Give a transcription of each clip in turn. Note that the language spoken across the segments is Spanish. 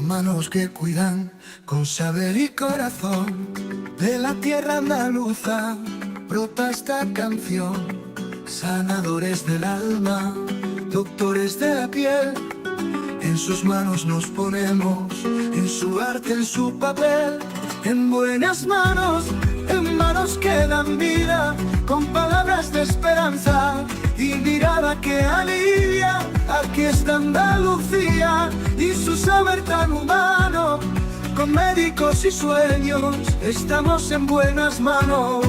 manos que cuidan con saber y corazón. De la tierra andaluza brota esta canción. Sanadores del alma, doctores de la piel. En sus manos nos ponemos, en su arte, en su papel. En buenas manos, en manos que dan vida, con palabras de esperanza y mirada que alivia. Aquí está Andalucía y su saber tan humano. Con médicos y sueños estamos en buenas manos.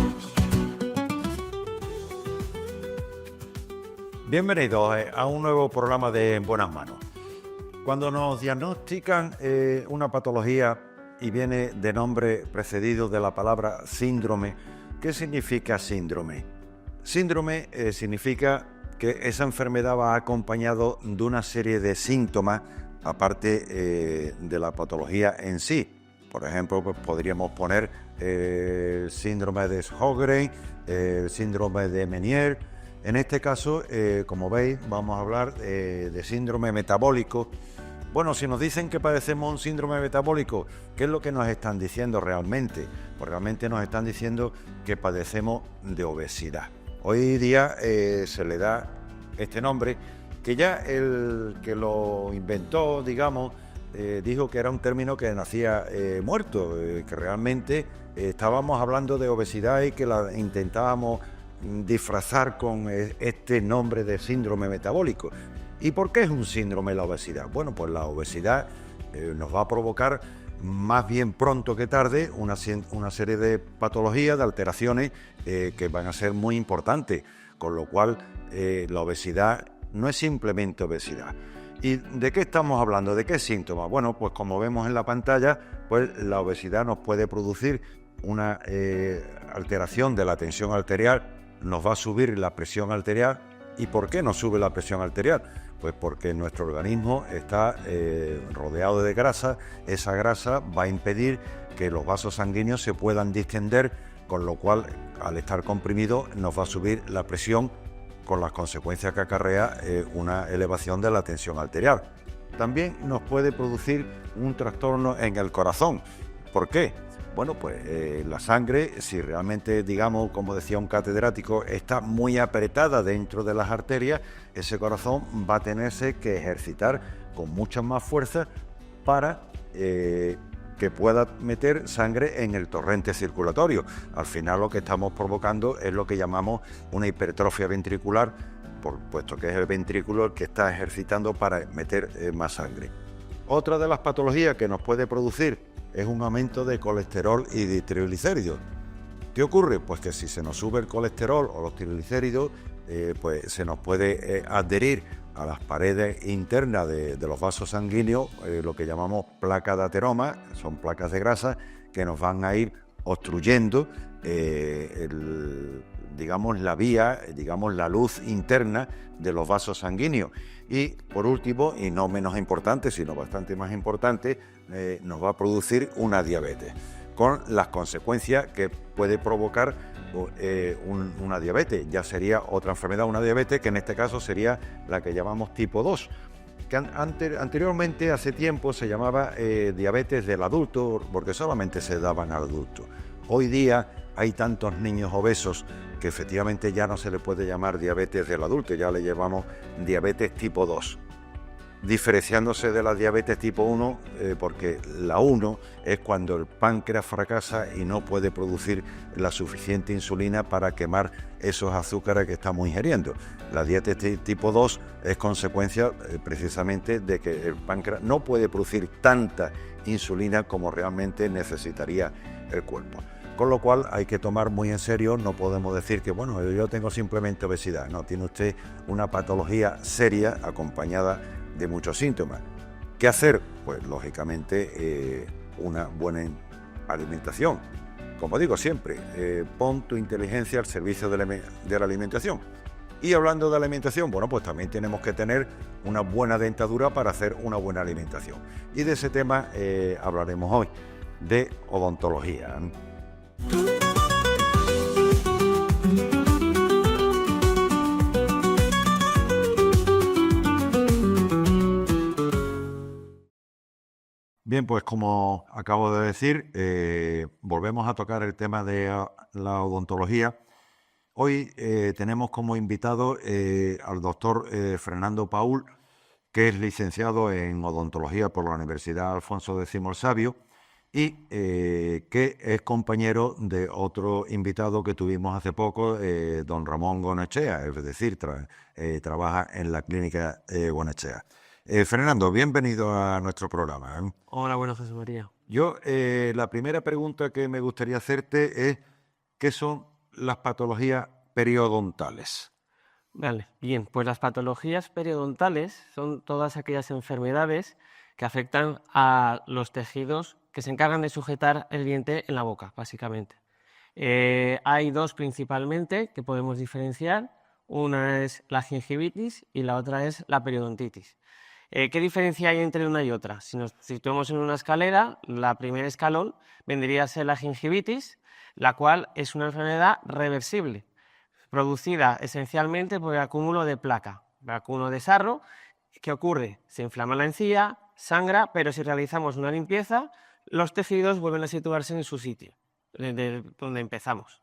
Bienvenidos a un nuevo programa de En Buenas Manos. Cuando nos diagnostican una patología y viene de nombre precedido de la palabra síndrome, ¿qué significa síndrome? Síndrome significa que esa enfermedad va acompañado de una serie de síntomas, aparte de la patología en sí. Por ejemplo, pues podríamos poner síndrome de Sjögren, síndrome de Meniere. En este caso, como veis, vamos a hablar de síndrome metabólico. Bueno, si nos dicen que padecemos un síndrome metabólico, ¿qué es lo que nos están diciendo realmente? Pues realmente nos están diciendo que padecemos de obesidad. Hoy día se le da este nombre, que ya el que lo inventó, digamos, dijo que era un término que nacía muerto, que realmente estábamos hablando de obesidad y que la intentábamos disfrazar con este nombre de síndrome metabólico. ¿Y por qué es un síndrome la obesidad? Bueno, pues la obesidad nos va a provocar más bien pronto que tarde una serie de patologías, de alteraciones que van a ser muy importantes, con lo cual la obesidad no es simplemente obesidad. ¿Y de qué estamos hablando? ¿De qué síntomas? Bueno, pues como vemos en la pantalla, pues la obesidad nos puede producir una alteración de la tensión arterial, nos va a subir la presión arterial. ¿Y por qué nos sube la presión arterial? Pues porque nuestro organismo está rodeado de grasa. Esa grasa va a impedir que los vasos sanguíneos se puedan distender, con lo cual, al estar comprimido, nos va a subir la presión, con las consecuencias que acarrea una elevación de la tensión arterial. También nos puede producir un trastorno en el corazón. ¿Por qué? Bueno, pues la sangre, si realmente, digamos, como decía un catedrático, está muy apretada dentro de las arterias, ese corazón va a tenerse que ejercitar con mucha más fuerza para que pueda meter sangre en el torrente circulatorio. Al final lo que estamos provocando es lo que llamamos una hipertrofia ventricular, puesto que es el ventrículo el que está ejercitando para meter más sangre. Otra de las patologías que nos puede producir es un aumento de colesterol y de triglicéridos. ¿Qué ocurre? Pues que si se nos sube el colesterol o los triglicéridos, pues se nos puede adherir a las paredes internas de los vasos sanguíneos, lo que llamamos placas de ateroma, son placas de grasa que nos van a ir obstruyendo digamos la vía, digamos la luz interna de los vasos sanguíneos. Y por último, y no menos importante, sino bastante más importante, nos va a producir una diabetes, con las consecuencias que puede provocar una diabetes. Ya sería otra enfermedad, una diabetes que en este caso sería la que llamamos tipo 2, que anteriormente, hace tiempo, se llamaba diabetes del adulto, porque solamente se daban al adulto. Hoy día hay tantos niños obesos que efectivamente ya no se le puede llamar diabetes del adulto, ya le llamamos diabetes tipo 2, diferenciándose de la diabetes tipo 1, porque la 1 es cuando el páncreas fracasa y no puede producir la suficiente insulina para quemar esos azúcares que estamos ingiriendo. La diabetes tipo 2 es consecuencia precisamente de que el páncreas no puede producir tanta insulina como realmente necesitaría el cuerpo. Con lo cual hay que tomar muy en serio, no podemos decir que bueno, yo tengo simplemente obesidad. No, tiene usted una patología seria acompañada de muchos síntomas. ¿Qué hacer? Pues lógicamente una buena alimentación. Como digo siempre, pon tu inteligencia al servicio de la alimentación. Y hablando de alimentación, bueno, pues también tenemos que tener una buena dentadura para hacer una buena alimentación. Y de ese tema hablaremos hoy, de odontología. Bien, pues como acabo de decir, volvemos a tocar el tema de la odontología. Hoy tenemos como invitado al doctor Fernando Paul, que es licenciado en odontología por la Universidad Alfonso X el Sabio y que es compañero de otro invitado que tuvimos hace poco, don Ramón Gonechea, es decir, trabaja en la clínica Gonechea. Fernando, bienvenido a nuestro programa. Hola, buenas, José María. Yo, la primera pregunta que me gustaría hacerte es, ¿qué son las patologías periodontales? Vale, bien, pues las patologías periodontales son todas aquellas enfermedades que afectan a los tejidos que se encargan de sujetar el diente en la boca, básicamente. Hay dos principalmente que podemos diferenciar. Una es la gingivitis y la otra es la periodontitis. ¿Qué diferencia hay entre una y otra? Si nos situamos en una escalera, la primer escalón vendría a ser la gingivitis, la cual es una enfermedad reversible, producida esencialmente por el acúmulo de placa, el acúmulo de sarro. ¿Qué ocurre? Se inflama la encía, sangra, pero si realizamos una limpieza, los tejidos vuelven a situarse en su sitio, desde donde empezamos.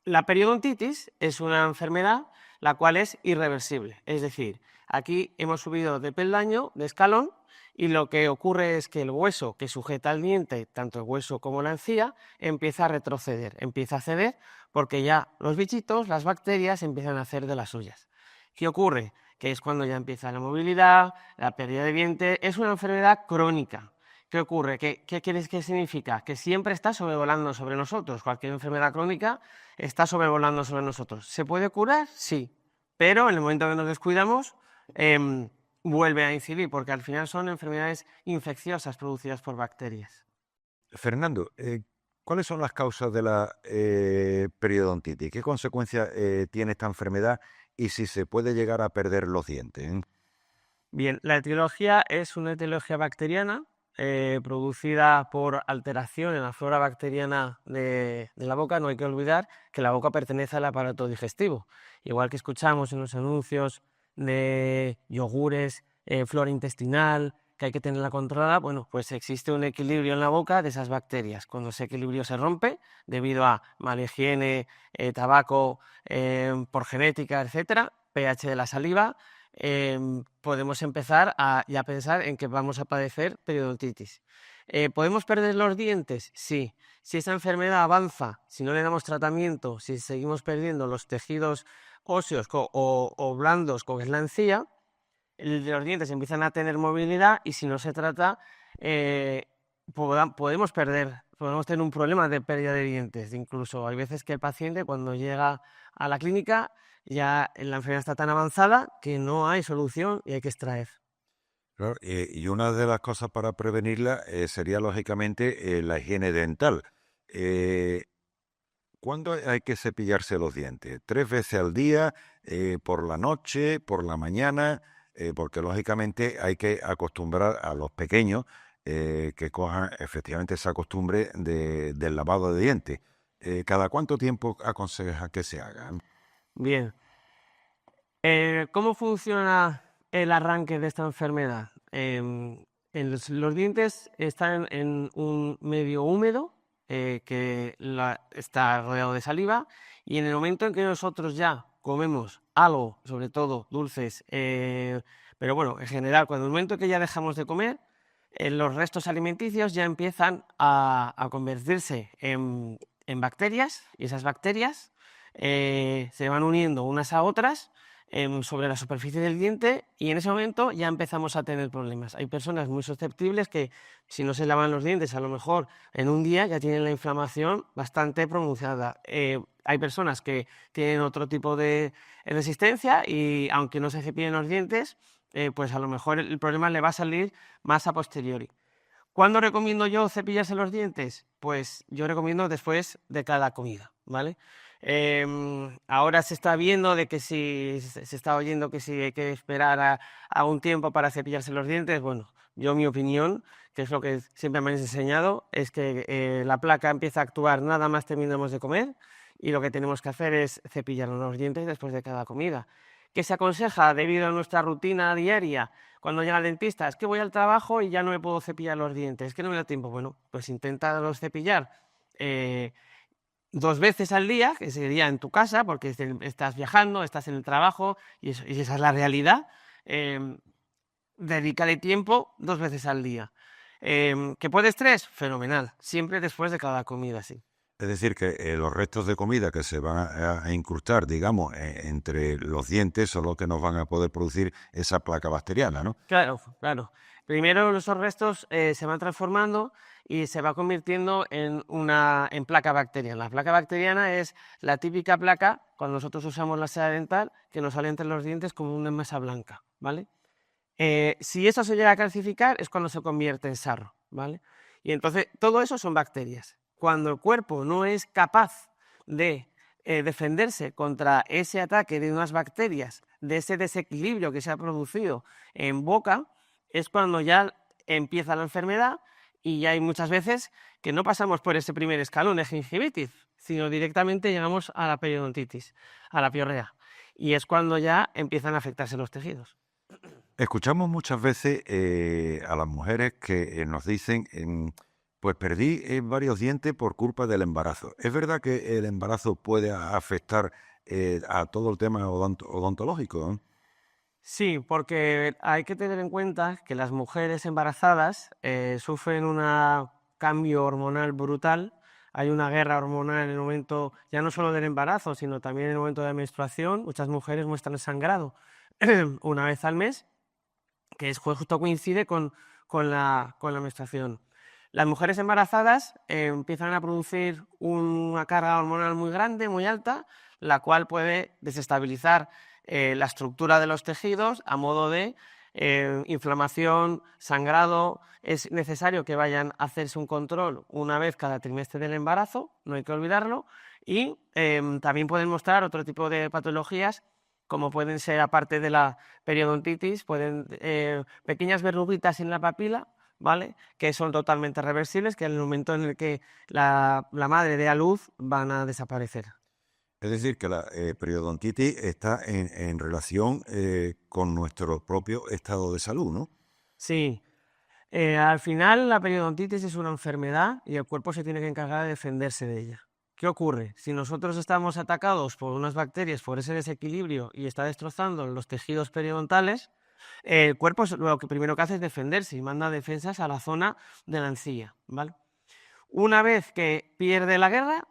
La periodontitis es una enfermedad la cual es irreversible, es decir, aquí hemos subido de peldaño, de escalón, y lo que ocurre es que el hueso que sujeta el diente, tanto el hueso como la encía, empieza a retroceder, empieza a ceder, porque ya los bichitos, las bacterias, empiezan a hacer de las suyas. ¿Qué ocurre? Que es cuando ya empieza la movilidad, la pérdida de diente. Es una enfermedad crónica. ¿Qué ocurre? ¿Qué quieres que significa? Que siempre está sobrevolando sobre nosotros. Cualquier enfermedad crónica está sobrevolando sobre nosotros. ¿Se puede curar? Sí, pero en el momento que nos descuidamos, vuelve a incidir, porque al final son enfermedades infecciosas producidas por bacterias. Fernando, ¿cuáles son las causas de la periodontitis? ¿Qué consecuencias tiene esta enfermedad y si se puede llegar a perder los dientes? Bien, la etiología es una etiología bacteriana producida por alteración en la flora bacteriana de la boca. No hay que olvidar que la boca pertenece al aparato digestivo. Igual que escuchamos en los anuncios de yogures, flora intestinal, que hay que tenerla controlada, bueno, pues existe un equilibrio en la boca de esas bacterias. Cuando ese equilibrio se rompe, debido a mala higiene, tabaco, por genética, etcétera, pH de la saliva, podemos empezar a pensar en que vamos a padecer periodontitis. ¿Podemos perder los dientes? Sí. Si esa enfermedad avanza, si no le damos tratamiento, si seguimos perdiendo los tejidos óseos o blandos, como es la encía, los dientes empiezan a tener movilidad y si no se trata, podemos tener un problema de pérdida de dientes. Incluso hay veces que el paciente, cuando llega a la clínica, ya la enfermedad está tan avanzada que no hay solución y hay que extraer. Claro, y una de las cosas para prevenirla sería, lógicamente, la higiene dental. Eh, ¿Cuándo hay que cepillarse los dientes? ¿3 veces al día, por la noche, por la mañana? Porque, lógicamente, hay que acostumbrar a los pequeños que cojan efectivamente esa costumbre del lavado de dientes. ¿Cada cuánto tiempo aconseja que se haga? Bien. ¿Cómo funciona el arranque de esta enfermedad? Los dientes están en un medio húmedo que está rodeado de saliva, y en el momento en que nosotros ya comemos algo, sobre todo dulces, pero bueno, en general, cuando el momento que ya dejamos de comer, los restos alimenticios ya empiezan a convertirse en bacterias, y esas bacterias se van uniendo unas a otras sobre la superficie del diente, y en ese momento ya empezamos a tener problemas. Hay personas muy susceptibles que, si no se lavan los dientes, a lo mejor en un día ya tienen la inflamación bastante pronunciada. Hay personas que tienen otro tipo de resistencia y, aunque no se cepillen los dientes, pues a lo mejor el problema le va a salir más a posteriori. ¿Cuándo recomiendo yo cepillarse los dientes? Pues yo recomiendo después de cada comida, ¿vale? Ahora se está viendo de que se está oyendo que si hay que esperar a un tiempo para cepillarse los dientes. Bueno, yo, mi opinión, que es lo que siempre me han enseñado, es que la placa empieza a actuar nada más terminamos de comer, y lo que tenemos que hacer es cepillarnos los dientes después de cada comida. ¿Qué se aconseja debido a nuestra rutina diaria? Cuando llega el dentista, es que voy al trabajo y ya no me puedo cepillar los dientes, es que no me da tiempo. Bueno, pues intenta los cepillar 2 veces al día, que sería en tu casa, porque estás viajando, estás en el trabajo, y esa es la realidad. Dedícale tiempo 2 veces al día. ¿Que puedes 3? Fenomenal. Siempre después de cada comida, sí. Es decir, que los restos de comida que se van a incrustar, digamos, entre los dientes son los que nos van a poder producir esa placa bacteriana, ¿no? Claro, claro. Primero esos restos se van transformando y se va convirtiendo en placa bacteriana. La placa bacteriana es la típica placa, cuando nosotros usamos la seda dental, que nos sale entre los dientes como una masa blanca, ¿vale? Si eso se llega a calcificar es cuando se convierte en sarro, ¿vale? Y entonces todo eso son bacterias. Cuando el cuerpo no es capaz de defenderse contra ese ataque de unas bacterias, de ese desequilibrio que se ha producido en boca, es cuando ya empieza la enfermedad, y ya hay muchas veces que no pasamos por ese primer escalón de gingivitis, sino directamente llegamos a la periodontitis, a la piorrea, y es cuando ya empiezan a afectarse los tejidos. Escuchamos muchas veces a las mujeres que nos dicen, pues perdí varios dientes por culpa del embarazo. ¿Es verdad que el embarazo puede afectar a todo el tema odontológico, ¿eh? Sí, porque hay que tener en cuenta que las mujeres embarazadas sufren un cambio hormonal brutal. Hay una guerra hormonal en el momento, ya no solo del embarazo, sino también en el momento de la menstruación. Muchas mujeres muestran sangrado una vez al mes, que justo coincide con la menstruación. Las mujeres embarazadas empiezan a producir una carga hormonal muy grande, muy alta, la cual puede desestabilizar la estructura de los tejidos a modo de inflamación, sangrado. Es necesario que vayan a hacerse un control una vez cada trimestre del embarazo, no hay que olvidarlo, y también pueden mostrar otro tipo de patologías, como pueden ser, aparte de la periodontitis, pequeñas verruguitas en la papila, ¿vale? Que son totalmente reversibles, que en el momento en el que la madre dé a luz van a desaparecer. Es decir, que la periodontitis está en relación con nuestro propio estado de salud, ¿no? Sí, al final la periodontitis es una enfermedad y el cuerpo se tiene que encargar de defenderse de ella. ¿Qué ocurre? Si nosotros estamos atacados por unas bacterias, por ese desequilibrio, y está destrozando los tejidos periodontales, el cuerpo lo que primero que hace es defenderse y manda defensas a la zona de la encía, ¿vale? Una vez que pierde la guerra,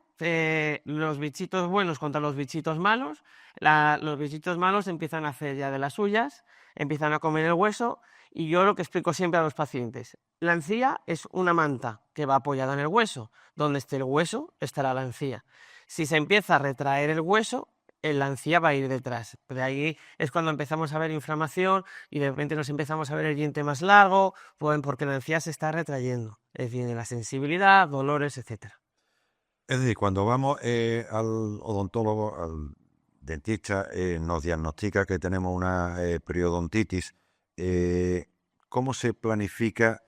los bichitos buenos contra los bichitos malos, los bichitos malos empiezan a hacer ya de las suyas, empiezan a comer el hueso, y yo lo que explico siempre a los pacientes: la encía es una manta que va apoyada en el hueso. Donde esté el hueso estará la encía. Si se empieza a retraer el hueso, la encía va a ir detrás. De ahí es cuando empezamos a ver inflamación y de repente nos empezamos a ver el diente más largo, porque la encía se está retrayendo. Es decir, la sensibilidad, dolores, etc. Es decir, cuando vamos al odontólogo, al dentista, nos diagnostica que tenemos una periodontitis. ¿Cómo se planifica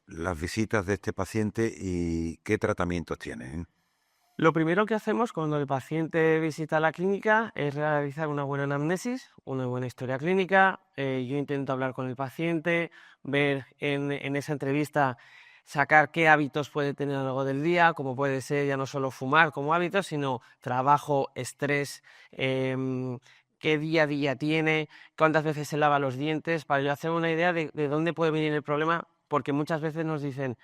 las visitas de este paciente y qué tratamientos tiene? Lo primero que hacemos cuando el paciente visita la clínica es realizar una buena anamnesis, una buena historia clínica. Yo intento hablar con el paciente, ver en esa entrevista, sacar qué hábitos puede tener a lo largo del día, como puede ser ya no solo fumar como hábito, sino trabajo, estrés, qué día a día tiene, cuántas veces se lava los dientes, para yo hacer una idea de dónde puede venir el problema, porque muchas veces nos dicen: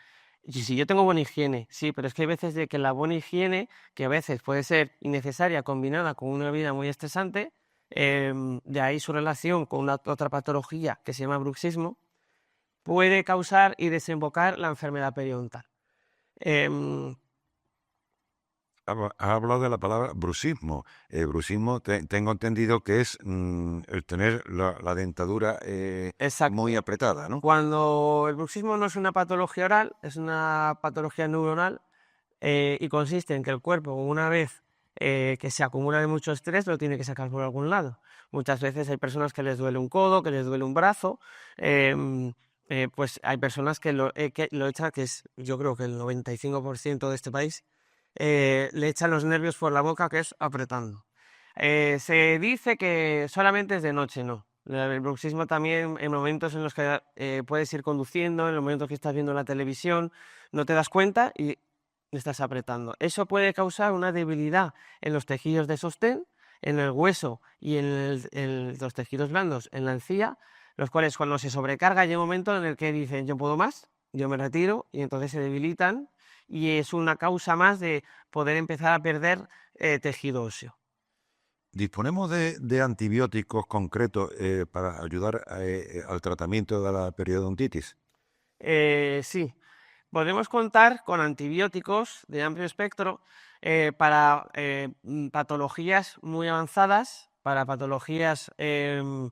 y si yo tengo buena higiene, sí, pero es que hay veces de que la buena higiene, que a veces puede ser innecesaria combinada con una vida muy estresante, de ahí su relación con otra patología que se llama bruxismo, puede causar y desembocar la enfermedad periodontal. Ha hablado de la palabra bruxismo. Bruxismo tengo entendido que es el tener la dentadura Exacto. muy apretada, ¿no? Cuando el bruxismo no es una patología oral, es una patología neuronal, y consiste en que el cuerpo, una vez que se acumula de mucho estrés, lo tiene que sacar por algún lado. Muchas veces hay personas que les duele un codo, que les duele un brazo, pues hay personas que lo echan, que es, yo creo que el 95% de este país, le echan los nervios por la boca, que es apretando. Se dice que solamente es de noche, no. El bruxismo también en momentos en los que puedes ir conduciendo, en los momentos que estás viendo la televisión, no te das cuenta y estás apretando. Eso puede causar una debilidad en los tejidos de sostén, en el hueso y en los tejidos blandos, en la encía, los cuales cuando se sobrecarga hay un momento en el que dicen yo puedo más, yo me retiro y entonces se debilitan y es una causa más de poder empezar a perder tejido óseo. ¿Disponemos de antibióticos concretos para ayudar al tratamiento de la periodontitis? Sí, podemos contar con antibióticos de amplio espectro para patologías muy avanzadas, para patologías que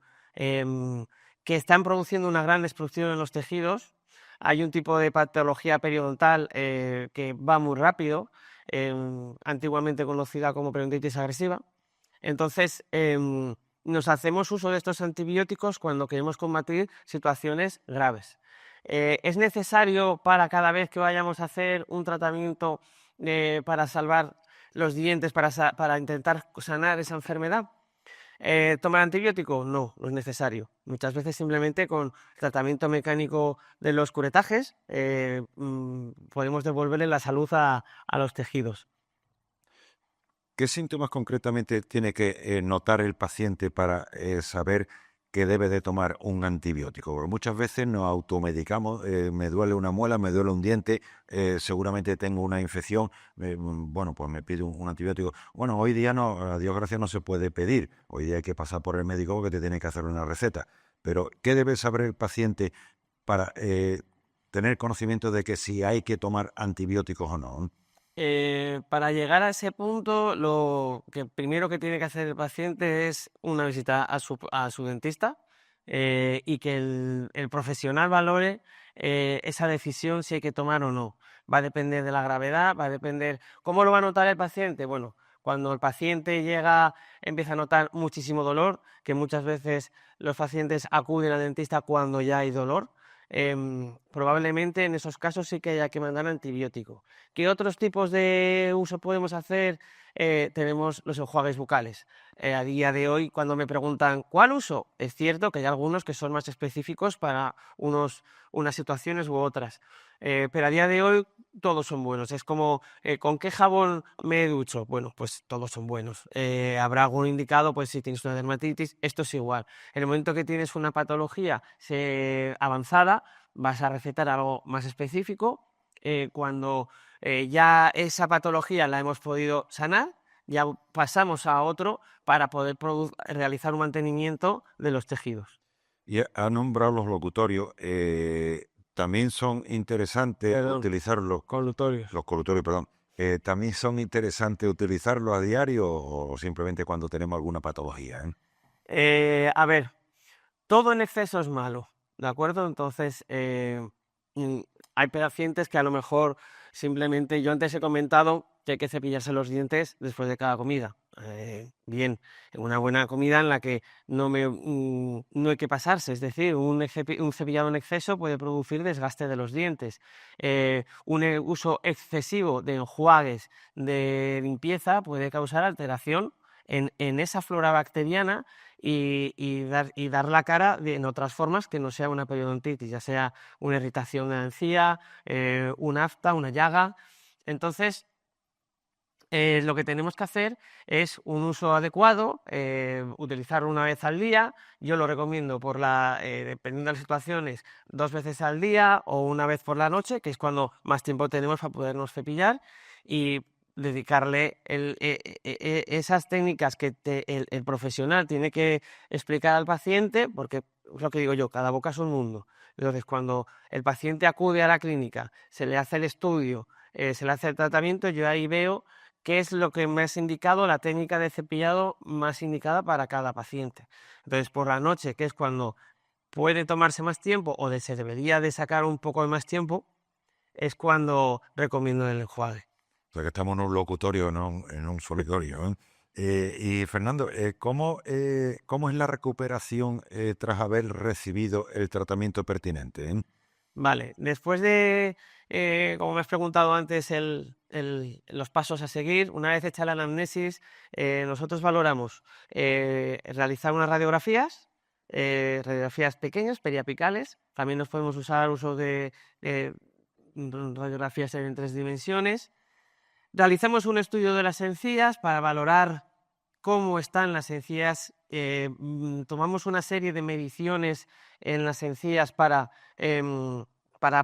están produciendo una gran destrucción en los tejidos. Hay un tipo de patología periodontal que va muy rápido, antiguamente conocida como periodontitis agresiva. Entonces, nos hacemos uso de estos antibióticos cuando queremos combatir situaciones graves. ¿Es necesario para cada vez que vayamos a hacer un tratamiento para salvar los dientes, para intentar sanar esa enfermedad? ¿Tomar antibiótico? No, no es necesario. Muchas veces simplemente con tratamiento mecánico de los curetajes podemos devolverle la salud a los tejidos. ¿Qué síntomas concretamente tiene que notar el paciente para saber que debe de tomar un antibiótico? Porque muchas veces nos automedicamos, me duele una muela, me duele un diente, seguramente tengo una infección, bueno, pues me pido un antibiótico. Bueno, hoy día no, a Dios gracias, no se puede pedir. Hoy día hay que pasar por el médico que te tiene que hacer una receta. Pero, ¿qué debe saber el paciente para tener conocimiento de que si hay que tomar antibióticos o no? Para llegar a ese punto, lo que primero que tiene que hacer el paciente es una visita a su dentista y que el profesional valore esa decisión si hay que tomar o no. Va a depender de la gravedad, va a depender. ¿Cómo lo va a notar el paciente? Bueno, cuando el paciente empieza a notar muchísimo dolor, que muchas veces los pacientes acuden al dentista cuando ya hay dolor. Probablemente en esos casos sí que haya que mandar antibiótico. ¿Qué otros tipos de uso podemos hacer? Tenemos los enjuagues bucales. A día de hoy, cuando me preguntan ¿cuál uso? Es cierto que hay algunos que son más específicos para unas situaciones u otras. Pero a día de hoy todos son buenos. Es como, ¿con qué jabón me ducho? Bueno, pues todos son buenos. Habrá algún indicado, pues si tienes una dermatitis, esto es igual. En el momento que tienes una patología avanzada, vas a recetar algo más específico. Cuando ya esa patología la hemos podido sanar, ya pasamos a otro para poder realizar un mantenimiento de los tejidos. Y ha nombrado los locutorios. También son interesantes Perdón, utilizarlos, colutorios. los colutorios, perdón. También son interesantes utilizarlos a diario o simplemente cuando tenemos alguna patología. A ver, todo en exceso es malo, ¿de acuerdo? Entonces, mm, hay pacientes que a lo mejor simplemente, yo antes he comentado que hay que cepillarse los dientes después de cada comida. Bien, una buena comida en la que no hay que pasarse, es decir, un cepillado en exceso puede producir desgaste de los dientes. Un uso excesivo de enjuagues de limpieza puede causar alteración en esa flora bacteriana y dar la cara en otras formas que no sea una periodontitis, ya sea una irritación de la encía, un afta, una llaga. Entonces, lo que tenemos que hacer es un uso adecuado, utilizarlo una vez al día. Yo lo recomiendo dependiendo de las situaciones, 2 veces al día o una vez por la noche, que es cuando más tiempo tenemos para podernos cepillar y dedicarle esas técnicas que el profesional tiene que explicar al paciente, porque es lo que digo yo, cada boca es un mundo. Entonces, cuando el paciente acude a la clínica, se le hace el estudio, se le hace el tratamiento, yo ahí veo qué es lo que me has indicado, la técnica de cepillado más indicada para cada paciente. Entonces, por la noche, que es cuando puede tomarse más tiempo o se debería de sacar un poco de más tiempo, es cuando recomiendo el enjuague. O sea que estamos en un locutorio, no en un solitorio. Y Fernando, ¿cómo es la recuperación tras haber recibido el tratamiento pertinente? Vale, después de, como me has preguntado antes, los pasos a seguir, una vez hecha la anamnesis, nosotros valoramos realizar unas radiografías pequeñas, periapicales. También nos podemos usar uso de radiografías en 3 dimensiones. Realizamos un estudio de las encías para valorar cómo están las encías. Tomamos una serie de mediciones en las encías para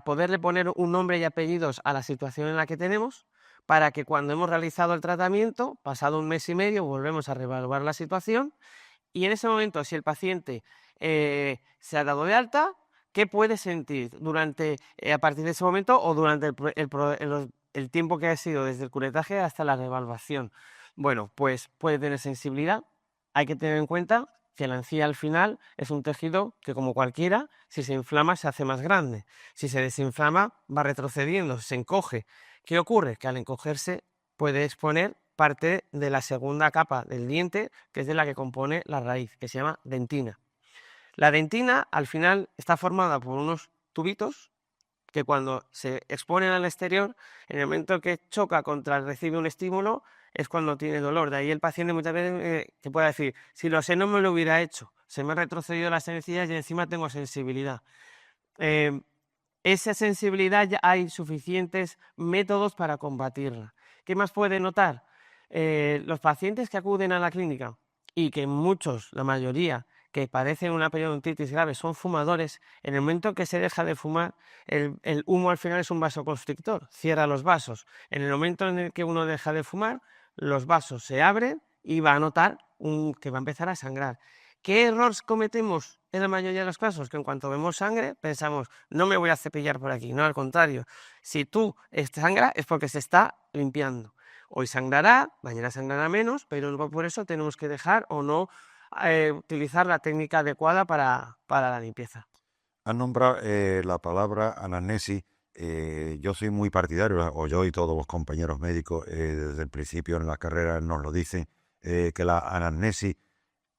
poderle poner un nombre y apellidos a la situación en la que tenemos, para que cuando hemos realizado el tratamiento, pasado 1 mes y medio, volvemos a reevaluar la situación y en ese momento, si el paciente se ha dado de alta, ¿qué puede sentir durante, a partir de ese momento o durante el tiempo que ha sido desde el curetaje hasta la reevaluación? Bueno, pues puede tener sensibilidad. Hay que tener en cuenta que la encía al final es un tejido que, como cualquiera, si se inflama se hace más grande. Si se desinflama va retrocediendo, se encoge. ¿Qué ocurre? Que al encogerse puede exponer parte de la segunda capa del diente, que es de la que compone la raíz, que se llama dentina. La dentina al final está formada por unos tubitos que cuando se exponen al exterior, en el momento que choca contra, recibe un estímulo, es cuando tiene dolor. De ahí el paciente muchas veces te puede decir, si lo sé no me lo hubiera hecho, se me ha retrocedido las encías y encima tengo sensibilidad. Esa sensibilidad ya hay suficientes métodos para combatirla. ¿Qué más puede notar? Los pacientes que acuden a la clínica y que muchos, la mayoría, que padecen una periodontitis grave son fumadores, en el momento que se deja de fumar, el humo al final es un vasoconstrictor, cierra los vasos. En el momento en el que uno deja de fumar, los vasos se abren y va a notar que va a empezar a sangrar. ¿Qué errores cometemos en la mayoría de los casos? Que en cuanto vemos sangre pensamos, no me voy a cepillar por aquí. No, al contrario, si tú sangra es porque se está limpiando. Hoy sangrará, mañana sangrará menos, pero no por eso tenemos que dejar o no utilizar la técnica adecuada para la limpieza. Has nombrado la palabra anamnesis. Yo soy muy partidario, o yo y todos los compañeros médicos desde el principio en la carrera nos lo dicen, que la anamnesis,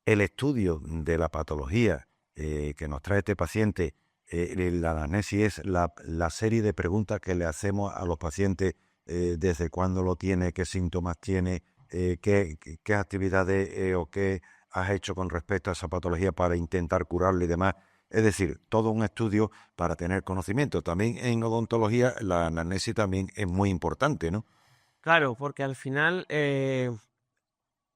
el estudio de la patología que nos trae este paciente, la anamnesis es la serie de preguntas que le hacemos a los pacientes desde cuándo lo tiene, qué síntomas tiene, qué actividades o qué has hecho con respecto a esa patología para intentar curarlo y demás. Es decir, todo un estudio para tener conocimiento. También en odontología la anamnesis también es muy importante, ¿no? Claro, porque al final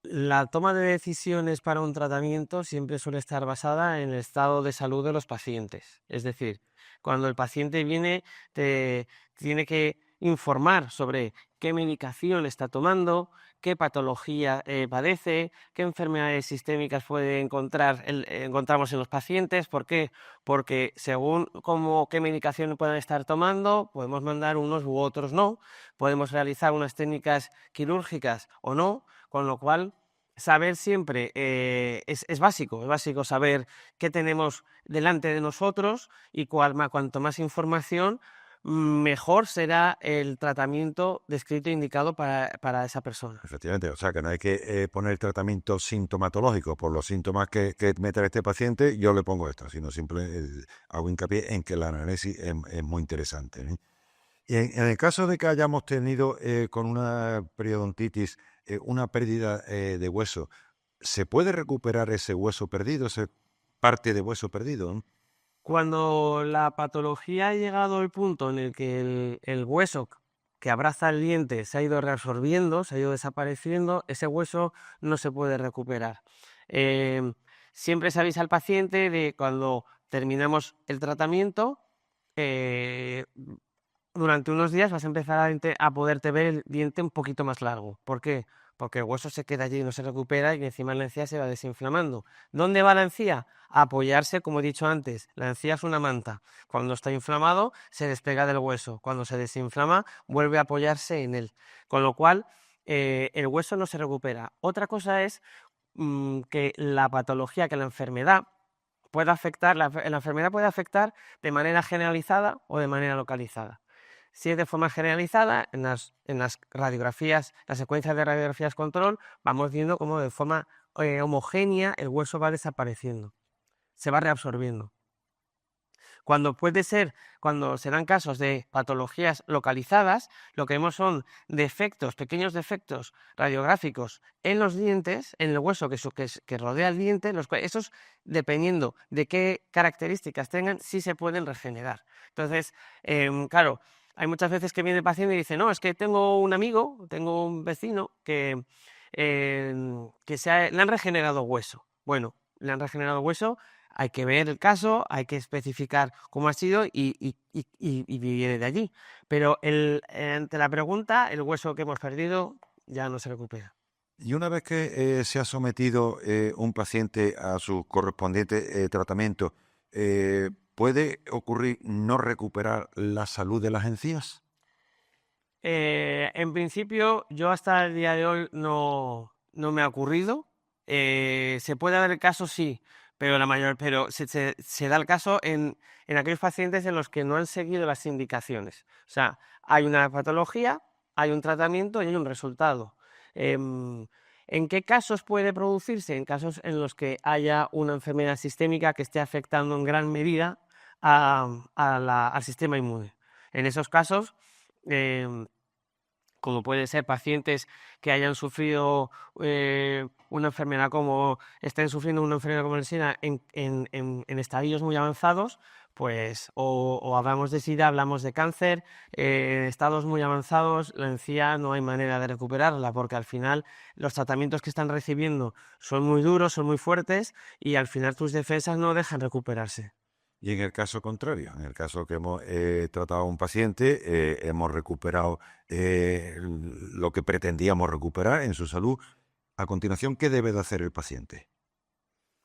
la toma de decisiones para un tratamiento siempre suele estar basada en el estado de salud de los pacientes. Es decir, cuando el paciente viene, te tiene que informar sobre qué medicación está tomando, qué patología padece, qué enfermedades sistémicas encontramos en los pacientes. ¿Por qué? Porque según qué medicación puedan estar tomando, podemos mandar unos u otros no, podemos realizar unas técnicas quirúrgicas o no, con lo cual saber siempre es básico saber qué tenemos delante de nosotros y cuanto más información, mejor será el tratamiento descrito e indicado para esa persona. Efectivamente, o sea que no hay que poner el tratamiento sintomatológico por los síntomas que me trae este paciente, yo le pongo esto, sino simplemente hago hincapié en que la anamnesis es muy interesante, ¿eh? Y en el caso de que hayamos tenido con una periodontitis una pérdida de hueso, ¿se puede recuperar ese hueso perdido, esa parte de hueso perdido, ¿no? Cuando la patología ha llegado al punto en el que el hueso que abraza el diente se ha ido reabsorbiendo, se ha ido desapareciendo, ese hueso no se puede recuperar. Siempre se avisa al paciente de cuando terminamos el tratamiento, durante unos días vas a empezar a poderte ver el diente un poquito más largo. ¿Por qué? Porque el hueso se queda allí y no se recupera y encima la encía se va desinflamando. ¿Dónde va la encía? A apoyarse, como he dicho antes, la encía es una manta. Cuando está inflamado, se despega del hueso. Cuando se desinflama, vuelve a apoyarse en él. Con lo cual, el hueso no se recupera. Otra cosa es que la patología, que la enfermedad puede afectar, la enfermedad puede afectar de manera generalizada o de manera localizada. Si es de forma generalizada, en las radiografías, las secuencias de radiografías control, vamos viendo cómo de forma homogénea el hueso va desapareciendo, se va reabsorbiendo. Cuando se dan casos de patologías localizadas, lo que vemos son defectos, pequeños defectos radiográficos en los dientes, en el hueso que rodea el diente, esos, dependiendo de qué características tengan, sí se pueden regenerar. Entonces, claro, hay muchas veces que viene el paciente y dice, no, es que tengo un amigo, tengo un vecino que le han regenerado hueso. Bueno, le han regenerado hueso, hay que ver el caso, hay que especificar cómo ha sido y viene de allí. Pero ante la pregunta, el hueso que hemos perdido ya no se recupera. Y una vez que se ha sometido un paciente a su correspondiente tratamiento, ¿puede ocurrir no recuperar la salud de las encías? En principio, yo hasta el día de hoy no me ha ocurrido. Se puede dar el caso, sí, pero se da el caso en aquellos pacientes en los que no han seguido las indicaciones. O sea, hay una patología, hay un tratamiento y hay un resultado. ¿En qué casos puede producirse? En casos en los que haya una enfermedad sistémica que esté afectando en gran medida al sistema inmune. En esos casos, como puede ser pacientes que hayan sufrido una enfermedad estén sufriendo una enfermedad como el SIDA en estadios muy avanzados, pues o hablamos de SIDA, hablamos de cáncer, en estados muy avanzados la encía no hay manera de recuperarla, porque al final los tratamientos que están recibiendo son muy duros, son muy fuertes y al final tus defensas no dejan recuperarse. Y en el caso contrario, en el caso que hemos tratado a un paciente, hemos recuperado lo que pretendíamos recuperar en su salud. A continuación, ¿qué debe de hacer el paciente?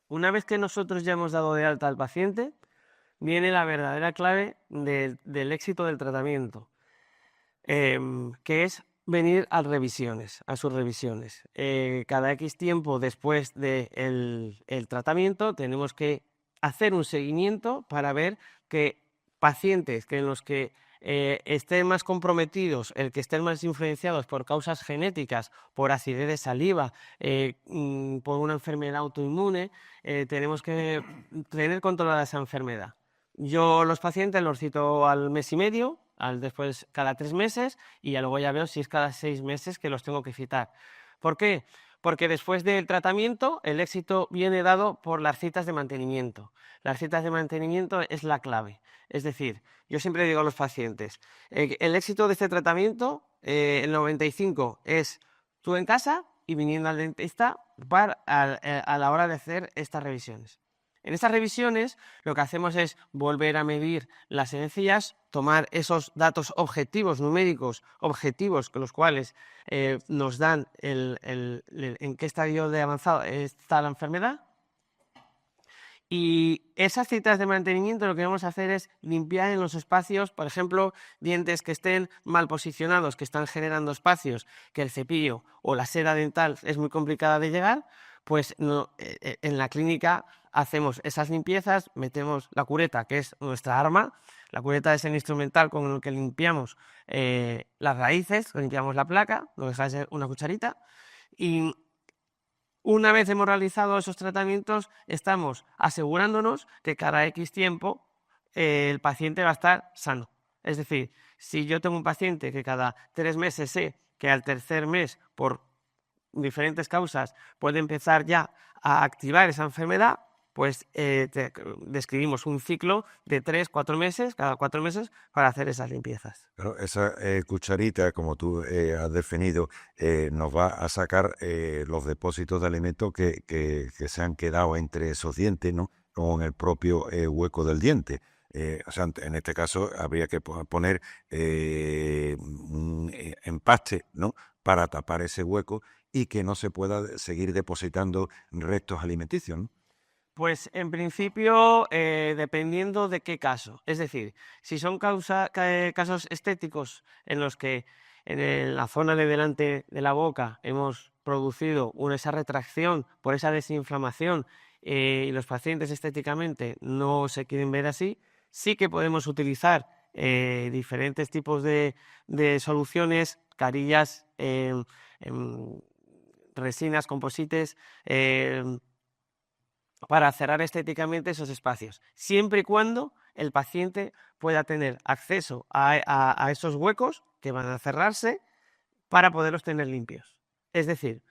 Una vez que nosotros ya hemos dado de alta al paciente, viene la verdadera clave del éxito del tratamiento, que es venir a sus revisiones. Cada X tiempo después del tratamiento tenemos que hacer un seguimiento para ver que pacientes en los que estén más comprometidos, que estén más influenciados por causas genéticas, por acidez de saliva, por una enfermedad autoinmune, tenemos que tener controlada esa enfermedad. Yo los pacientes los cito al mes y medio, después cada 3 meses y luego ya veo si es cada 6 meses que los tengo que citar. ¿Por qué? Porque después del tratamiento el éxito viene dado por las citas de mantenimiento. Las citas de mantenimiento es la clave. Es decir, yo siempre digo a los pacientes, el éxito de este tratamiento, el 95 es tú en casa y viniendo al dentista a la hora de hacer estas revisiones. En estas revisiones lo que hacemos es volver a medir las encías, tomar esos datos objetivos, numéricos objetivos, con los cuales nos dan en qué estadio de avanzado está la enfermedad. Y esas citas de mantenimiento lo que vamos a hacer es limpiar en los espacios, por ejemplo, dientes que estén mal posicionados, que están generando espacios, que el cepillo o la seda dental es muy complicada de llegar, pues en la clínica hacemos esas limpiezas, metemos la cureta, que es nuestra arma. La cureta es el instrumental con el que limpiamos las raíces, limpiamos la placa, no deja de ser una cucharita, y una vez hemos realizado esos tratamientos, estamos asegurándonos que cada X tiempo el paciente va a estar sano. Es decir, si yo tengo un paciente que cada 3 meses sé que al tercer mes, por diferentes causas, puede empezar ya a activar esa enfermedad, pues describimos un ciclo de 3-4 meses, cada 4 meses, para hacer esas limpiezas. Claro, esa cucharita, como tú has definido, nos va a sacar los depósitos de alimentos que se han quedado entre esos dientes, ¿no? O en el propio hueco del diente. O sea, en este caso habría que poner un empaste, ¿no? Para tapar ese hueco y que no se pueda seguir depositando restos alimenticios, ¿no? Pues en principio, dependiendo de qué caso. Es decir, si son casos estéticos en los que en la zona de delante de la boca hemos producido esa retracción por esa desinflamación y los pacientes estéticamente no se quieren ver así, sí que podemos utilizar diferentes tipos de soluciones, carillas, resinas, composites, para cerrar estéticamente esos espacios, siempre y cuando el paciente pueda tener acceso a esos huecos que van a cerrarse para poderlos tener limpios. Es decir,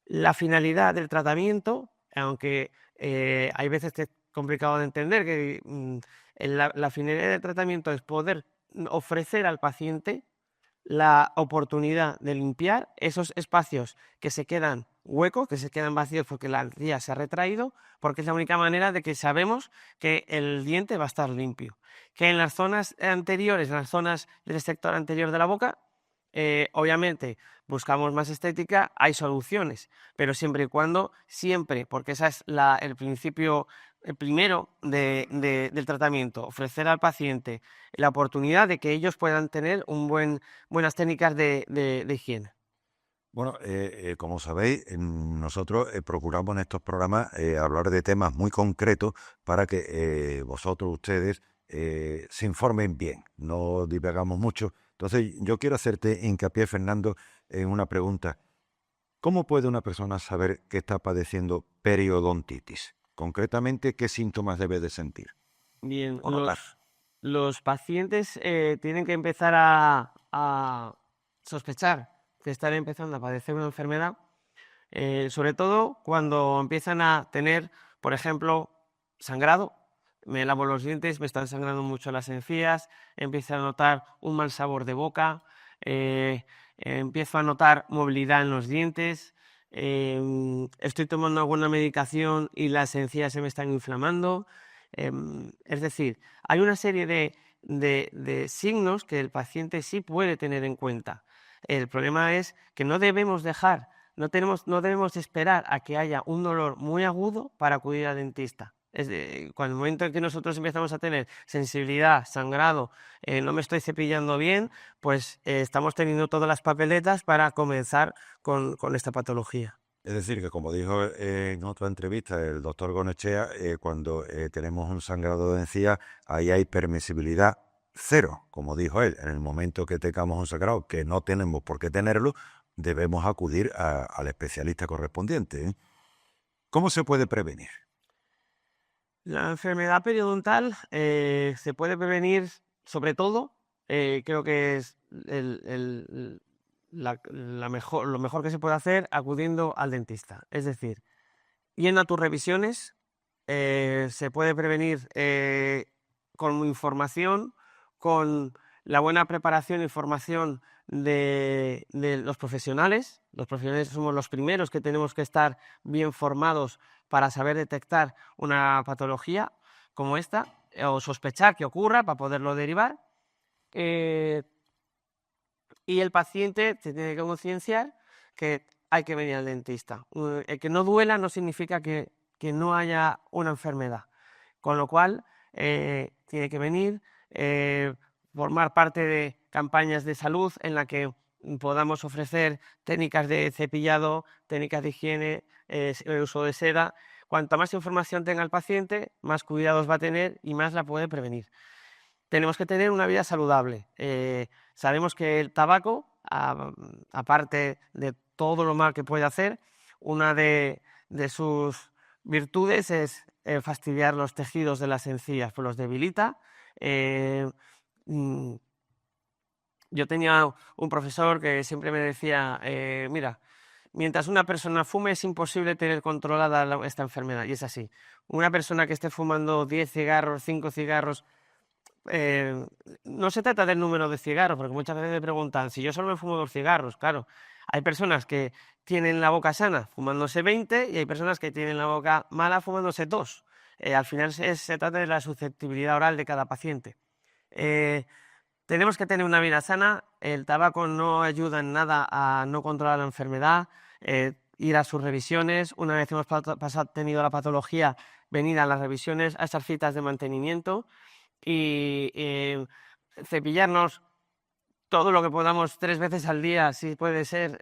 la finalidad del tratamiento, aunque hay veces que es complicado de entender, que la finalidad del tratamiento es poder ofrecer al paciente la oportunidad de limpiar esos espacios que se quedan huecos, que se quedan vacíos porque la encía se ha retraído, porque es la única manera de que sabemos que el diente va a estar limpio. Que en las zonas anteriores, en las zonas del sector anterior de la boca, obviamente buscamos más estética, hay soluciones, pero siempre y cuando, porque ese es el principio primero del tratamiento, ofrecer al paciente la oportunidad de que ellos puedan tener buenas técnicas de higiene. Bueno, como sabéis, nosotros procuramos en estos programas hablar de temas muy concretos para que vosotros, ustedes, se informen bien, no divagamos mucho. Entonces, yo quiero hacerte hincapié, Fernando, en una pregunta. ¿Cómo puede una persona saber que está padeciendo periodontitis? Concretamente, ¿qué síntomas debe de sentir Bien, o notar? los pacientes tienen que empezar a sospechar que están empezando a padecer una enfermedad, sobre todo cuando empiezan a tener, por ejemplo, sangrado. Me lavo los dientes, me están sangrando mucho las encías, empiezo a notar un mal sabor de boca, empiezo a notar movilidad en los dientes, estoy tomando alguna medicación y las encías se me están inflamando. Es decir, hay una serie de signos que el paciente sí puede tener en cuenta. El problema es que no debemos no debemos esperar a que haya un dolor muy agudo para acudir al dentista. Cuando el momento en que nosotros empezamos a tener sensibilidad, sangrado, no me estoy cepillando bien, pues estamos teniendo todas las papeletas para comenzar con esta patología. Es decir, que como dijo en otra entrevista el doctor Gonechea, cuando tenemos un sangrado de encía, ahí hay permisibilidad cero, como dijo él. En el momento que tengamos un sangrado, que no tenemos por qué tenerlo, debemos acudir al especialista correspondiente, ¿eh? ¿Cómo se puede prevenir? La enfermedad periodontal se puede prevenir, sobre todo, creo que es lo mejor que se puede hacer acudiendo al dentista. Es decir, yendo a tus revisiones, se puede prevenir con información, con la buena preparación y formación de los profesionales. Los profesionales somos los primeros que tenemos que estar bien formados para saber detectar una patología como esta o sospechar que ocurra para poderlo derivar. Y el paciente se tiene que concienciar que hay que venir al dentista. El que no duela no significa que no haya una enfermedad. Con lo cual, tiene que venir, formar parte de campañas de salud en la que podamos ofrecer técnicas de cepillado, técnicas de higiene, el uso de seda. Cuanta más información tenga el paciente, más cuidados va a tener y más la puede prevenir. Tenemos que tener una vida saludable. Sabemos que el tabaco, aparte de todo lo mal que puede hacer, una de sus virtudes es fastidiar los tejidos de las encías, pues los debilita. Yo tenía un profesor que siempre me decía, mira, mientras una persona fume es imposible tener controlada esta enfermedad, y es así. Una persona que esté fumando 10 cigarros, 5 cigarros, no se trata del número de cigarros, porque muchas veces me preguntan, si yo solo me fumo 2 cigarros, claro, hay personas que tienen la boca sana fumándose 20 y hay personas que tienen la boca mala fumándose 2. Al final se trata de la susceptibilidad oral de cada paciente. Tenemos que tener una vida sana, el tabaco no ayuda en nada a no controlar la enfermedad, ir a sus revisiones, una vez hemos tenido la patología, venir a las revisiones, a estas citas de mantenimiento y cepillarnos todo lo que podamos 3 veces al día, si puede ser,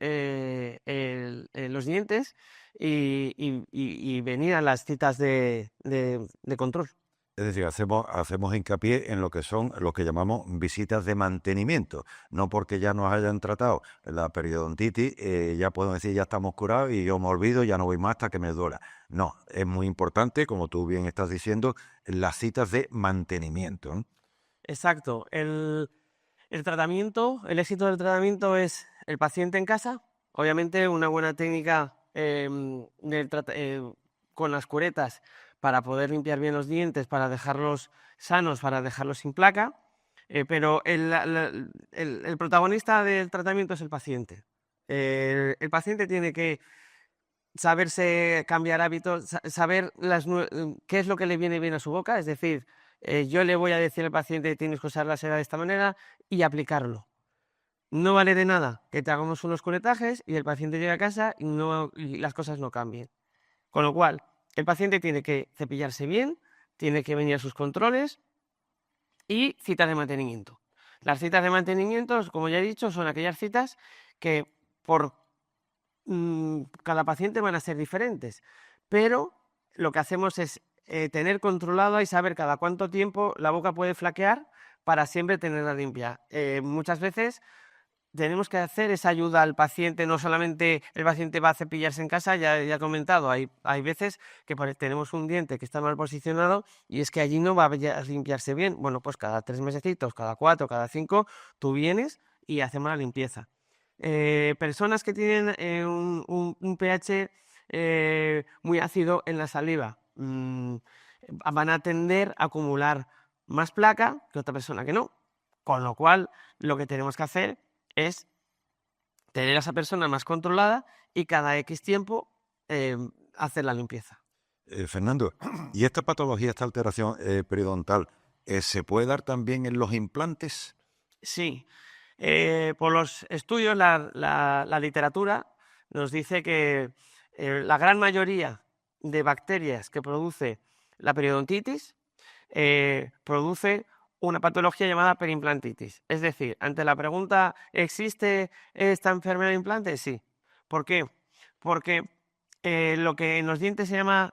los dientes y venir a las citas de control. Es decir, hacemos hincapié en lo que son lo que llamamos visitas de mantenimiento. No porque ya nos hayan tratado la periodontitis, ya podemos decir ya estamos curados y yo me olvido, ya no voy más hasta que me duela. No, es muy importante, como tú bien estás diciendo, las citas de mantenimiento, ¿no? Exacto. El tratamiento, el éxito del tratamiento es el paciente en casa. Obviamente una buena técnica con las curetas para poder limpiar bien los dientes, para dejarlos sanos, para dejarlos sin placa. Pero el protagonista del tratamiento es el paciente. El paciente tiene que saberse cambiar hábitos, saber qué es lo que le viene bien a su boca, es decir, yo le voy a decir al paciente tienes que usar la seda de esta manera y aplicarlo. No vale de nada que te hagamos unos curetajes y el paciente llegue a casa y las cosas no cambien. Con lo cual, el paciente tiene que cepillarse bien, tiene que venir a sus controles y citas de mantenimiento. Las citas de mantenimiento, como ya he dicho, son aquellas citas que por cada paciente van a ser diferentes, pero lo que hacemos es tener controlado y saber cada cuánto tiempo la boca puede flaquear para siempre tenerla limpia. Muchas veces tenemos que hacer esa ayuda al paciente, no solamente el paciente va a cepillarse en casa, ya he comentado, hay veces que tenemos un diente que está mal posicionado y es que allí no va a limpiarse bien. Bueno, pues cada 3 mesecitos, cada 4, cada 5, tú vienes y hacemos la limpieza. Personas que tienen un pH muy ácido en la saliva van a tender a acumular más placa que otra persona que no. Con lo cual, lo que tenemos que hacer es tener a esa persona más controlada y cada X tiempo hacer la limpieza. Fernando, ¿y esta patología, esta alteración periodontal, se puede dar también en los implantes? Sí, por los estudios, la literatura nos dice que la gran mayoría de bacterias que produce la periodontitis produce una patología llamada periimplantitis. Es decir, ante la pregunta ¿existe esta enfermedad de implantes? Sí. ¿Por qué? Porque lo que en los dientes se llama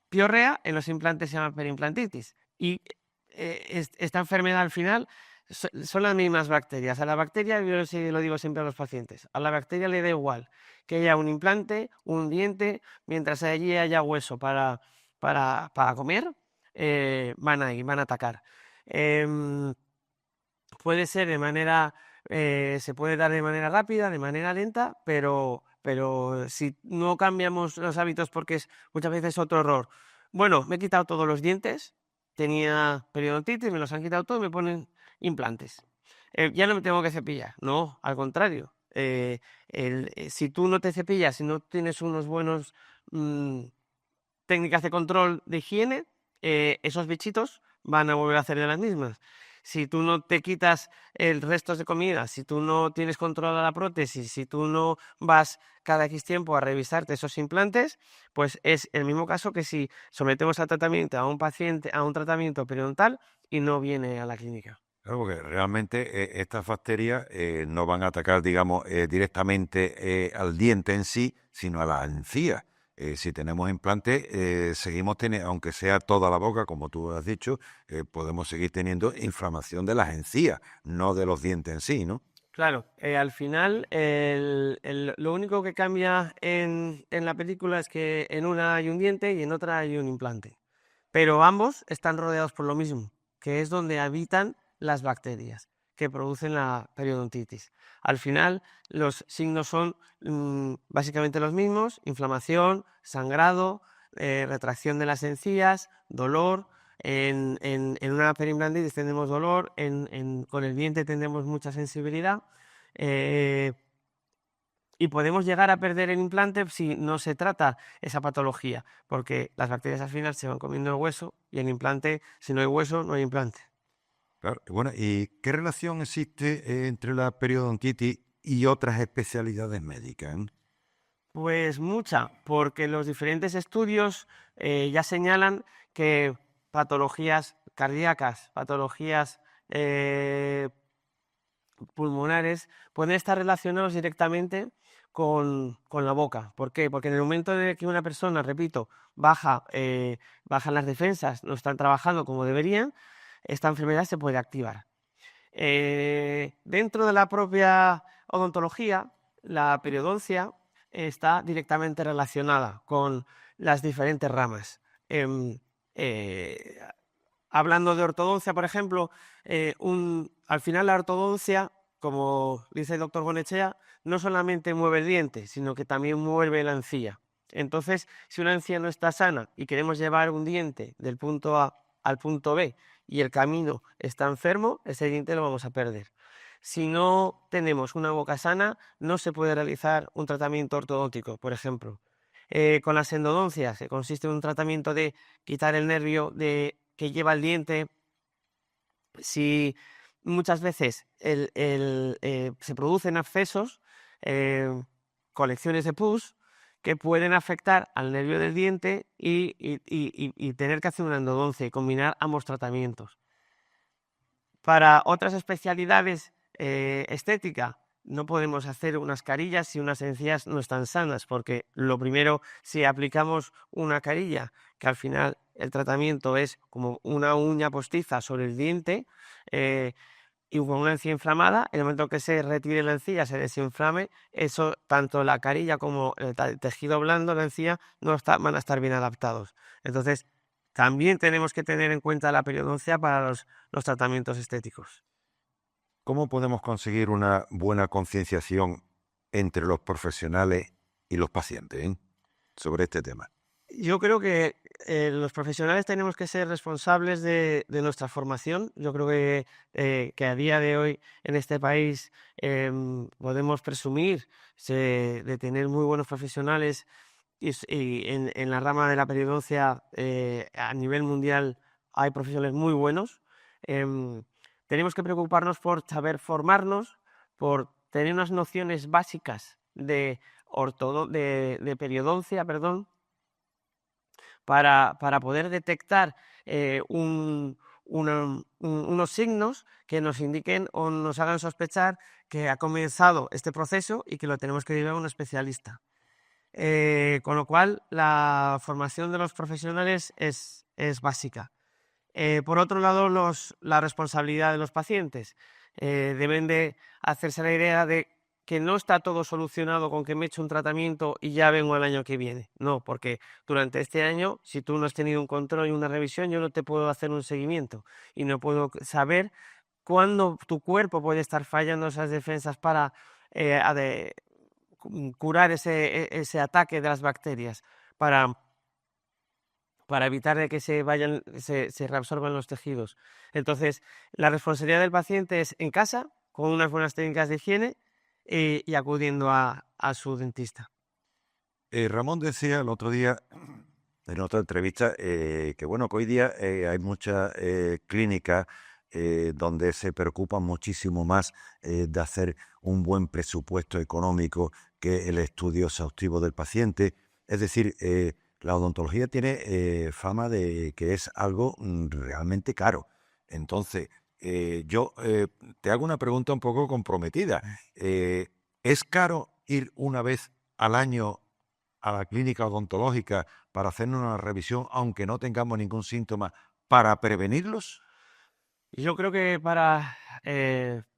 piorrea, en los implantes se llama periimplantitis. Y esta enfermedad al final son las mismas bacterias. A la bacteria, yo lo digo siempre a los pacientes, a la bacteria le da igual que haya un implante, un diente, mientras allí haya hueso para comer, van a ir, van a atacar. Puede ser se puede dar de manera rápida, de manera lenta, pero si no cambiamos los hábitos, porque es muchas veces otro error. Bueno, me he quitado todos los dientes, tenía periodontitis, me los han quitado todos y me ponen implantes. Ya no me tengo que cepillar, no, al contrario. Si tú no te cepillas, si no tienes unos buenos técnicas de control de higiene, esos bichitos van a volver a hacer de las mismas. Si tú no te quitas el restos de comida, si tú no tienes controlada la prótesis, si tú no vas cada X tiempo a revisarte esos implantes, pues es el mismo caso que si sometemos a tratamiento a un paciente a un tratamiento periodontal y no viene a la clínica. Claro, porque realmente estas bacterias no van a atacar, digamos, directamente al diente en sí, sino a la encía. Si tenemos implantes, seguimos teniendo, aunque sea toda la boca, como tú has dicho, podemos seguir teniendo inflamación de las encías, no de los dientes en sí, ¿no? Claro, al final lo único que cambia en la película es que en una hay un diente y en otra hay un implante. Pero ambos están rodeados por lo mismo, que es donde habitan las bacterias que producen la periodontitis. Al final, los signos son básicamente los mismos: inflamación, sangrado, retracción de las encías, dolor. En una periimplantitis tendremos dolor, con el diente tendremos mucha sensibilidad. Y podemos llegar a perder el implante si no se trata esa patología, porque las bacterias al final se van comiendo el hueso y el implante, si no hay hueso, no hay implante. Claro. Bueno, ¿y qué relación existe entre la periodontitis y otras especialidades médicas? Pues mucha, porque los diferentes estudios ya señalan que patologías cardíacas, patologías pulmonares pueden estar relacionados directamente con la boca. ¿Por qué? Porque en el momento de que una persona, repito, bajan las defensas, no están trabajando como deberían, esta enfermedad se puede activar. Dentro de la propia odontología, la periodoncia está directamente relacionada con las diferentes ramas. Hablando de ortodoncia, por ejemplo, al final la ortodoncia, como dice el doctor Bonechea, no solamente mueve el diente, sino que también mueve la encía. Entonces, si una encía no está sana y queremos llevar un diente del punto A al punto B y el camino está enfermo, ese diente lo vamos a perder. Si no tenemos una boca sana, no se puede realizar un tratamiento ortodóntico, por ejemplo. Con las endodoncias, que consiste en un tratamiento de quitar el nervio que lleva el diente. Si muchas veces se producen abscesos, colecciones de pus, que pueden afectar al nervio del diente y tener que hacer una endodoncia y combinar ambos tratamientos. Para otras especialidades estética, no podemos hacer unas carillas si unas encías no están sanas, porque lo primero, si aplicamos una carilla, que al final el tratamiento es como una uña postiza sobre el diente, y con una encía inflamada, en el momento que se retire la encía, se desinflame, eso, tanto la carilla como el tejido blando, la encía, van a estar bien adaptados. Entonces, también tenemos que tener en cuenta la periodoncia para los tratamientos estéticos. ¿Cómo podemos conseguir una buena concienciación entre los profesionales y los pacientes sobre este tema? Yo creo que los profesionales tenemos que ser responsables de nuestra formación. Yo creo que a día de hoy en este país podemos presumir de tener muy buenos profesionales y en la rama de la periodoncia a nivel mundial hay profesionales muy buenos. Tenemos que preocuparnos por saber formarnos, por tener unas nociones básicas de periodoncia, perdón, para poder detectar unos signos que nos indiquen o nos hagan sospechar que ha comenzado este proceso y que lo tenemos que llevar a un especialista. Con lo cual, la formación de los profesionales es básica. Por otro lado, la responsabilidad de los pacientes. Deben de hacerse la idea de que no está todo solucionado con que me eche un tratamiento y ya vengo el año que viene. No, porque durante este año, si tú no has tenido un control y una revisión, yo no te puedo hacer un seguimiento y no puedo saber cuándo tu cuerpo puede estar fallando esas defensas para curar ese ataque de las bacterias, para evitar de que se reabsorban los tejidos. Entonces, la responsabilidad del paciente es en casa, con unas buenas técnicas de higiene y acudiendo a su dentista. Ramón decía el otro día en otra entrevista que bueno, que hoy día hay muchas clínicas donde se preocupan muchísimo más de hacer un buen presupuesto económico que el estudio exhaustivo del paciente. Es decir, la odontología tiene fama de que es algo realmente caro. Entonces, yo te hago una pregunta un poco comprometida. ¿Es caro ir una vez al año a la clínica odontológica para hacernos una revisión, aunque no tengamos ningún síntoma, para prevenirlos? Yo creo que para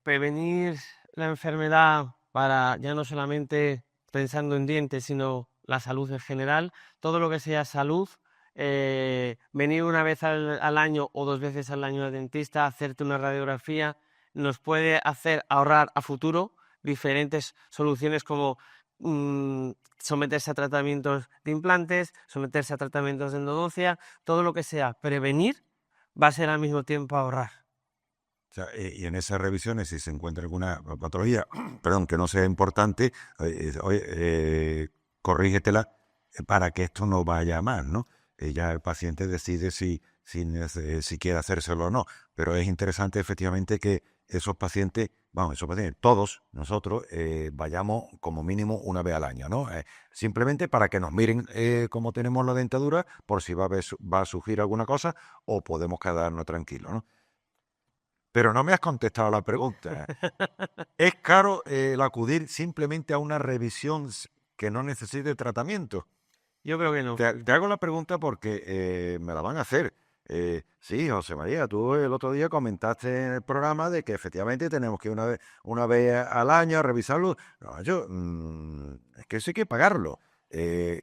prevenir la enfermedad, para ya no solamente pensando en dientes, sino la salud en general, todo lo que sea salud, venir una vez al año o 2 veces al año al dentista, hacerte una radiografía, nos puede hacer ahorrar a futuro diferentes soluciones como someterse a tratamientos de implantes, someterse a tratamientos de endodoncia, todo lo que sea prevenir va a ser al mismo tiempo ahorrar. O sea, y en esas revisiones, si se encuentra alguna patología, perdón, que no sea importante, corrígetela para que esto no vaya a más, ¿no? Ya el paciente decide si quiere hacérselo o no. Pero es interesante efectivamente que esos pacientes, todos nosotros vayamos como mínimo una vez al año, ¿no? Simplemente para que nos miren cómo tenemos la dentadura, por si va a surgir alguna cosa o podemos quedarnos tranquilos, ¿no? pero no me has contestado la pregunta. ¿Es caro el acudir simplemente a una revisión que no necesite tratamiento? Yo creo que no. Te hago la pregunta porque me la van a hacer. Sí, José María, tú el otro día comentaste en el programa de que efectivamente tenemos que ir una vez al año a revisarlo. No, es que eso hay que pagarlo.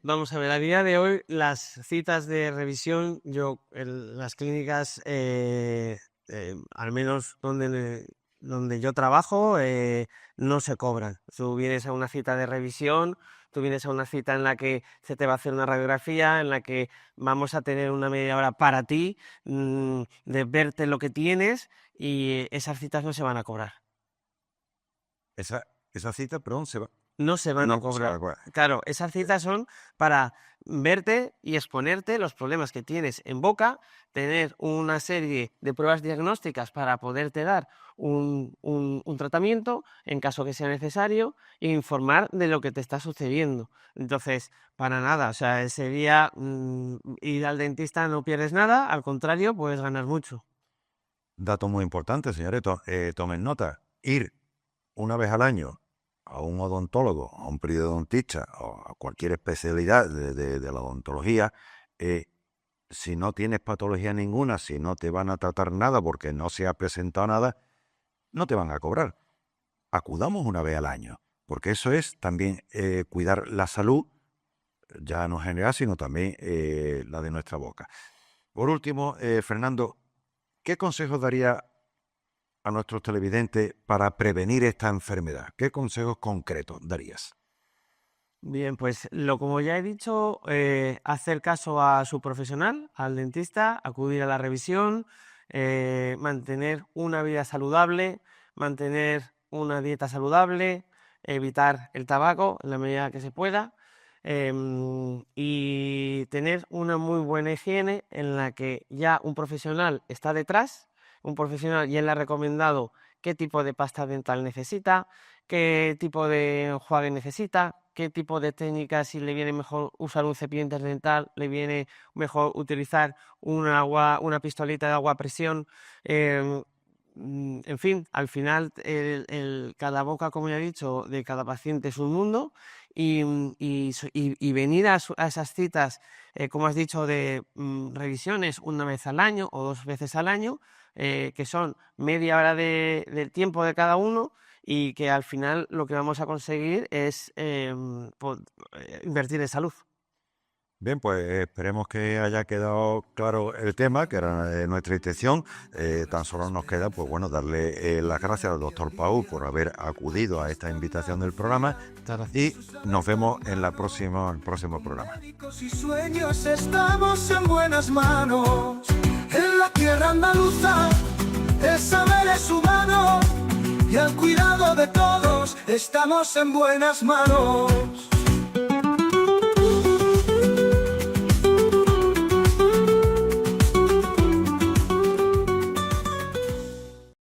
Vamos a ver, a día de hoy las citas de revisión, las clínicas, al menos donde yo trabajo, no se cobran. Tú vienes a una cita de revisión, tú vienes a una cita en la que se te va a hacer una radiografía, en la que vamos a tener una media hora para ti, de verte lo que tienes, y esas citas no se van a cobrar. Esa cita, perdón, No se van a cobrar. Claro, esas citas son para verte y exponerte los problemas que tienes en boca, tener una serie de pruebas diagnósticas para poderte dar un tratamiento en caso que sea necesario e informar de lo que te está sucediendo. Entonces, para nada, o sea, ese día ir al dentista no pierdes nada, al contrario, puedes ganar mucho. Dato muy importante, señores, tomen nota. Ir una vez al año a un odontólogo, a un periodontista o a cualquier especialidad de la odontología, si no tienes patología ninguna, si no te van a tratar nada porque no se ha presentado nada, no te van a cobrar. Acudamos una vez al año, porque eso es también cuidar la salud, ya no general, sino también la de nuestra boca. Por último, Fernando, ¿qué consejos daría a nuestros televidentes para prevenir esta enfermedad? ¿Qué consejos concretos darías? Bien, pues como ya he dicho, hacer caso a su profesional, al dentista, acudir a la revisión, mantener una vida saludable, mantener una dieta saludable, evitar el tabaco en la medida que se pueda, y tener una muy buena higiene en la que ya un profesional está detrás, un profesional ya le ha recomendado qué tipo de pasta dental necesita, qué tipo de enjuague necesita, qué tipo de técnica, si le viene mejor usar un cepillo interdental, le viene mejor utilizar una pistolita de agua a presión. En fin, al final cada boca, como ya he dicho, de cada paciente es un mundo, y venir a esas citas, como has dicho, de revisiones una vez al año o 2 veces al año, que son media hora del tiempo de cada uno, y que al final lo que vamos a conseguir es invertir en salud. Bien, pues esperemos que haya quedado claro el tema, que era nuestra intención. Tan solo nos queda, pues bueno, darle las gracias al doctor Pau por haber acudido a esta invitación del programa, y nos vemos en el próximo programa. Y sueños, estamos en buenas manos. En la tierra andaluza el saber es humano, y al cuidado de todos estamos en buenas manos.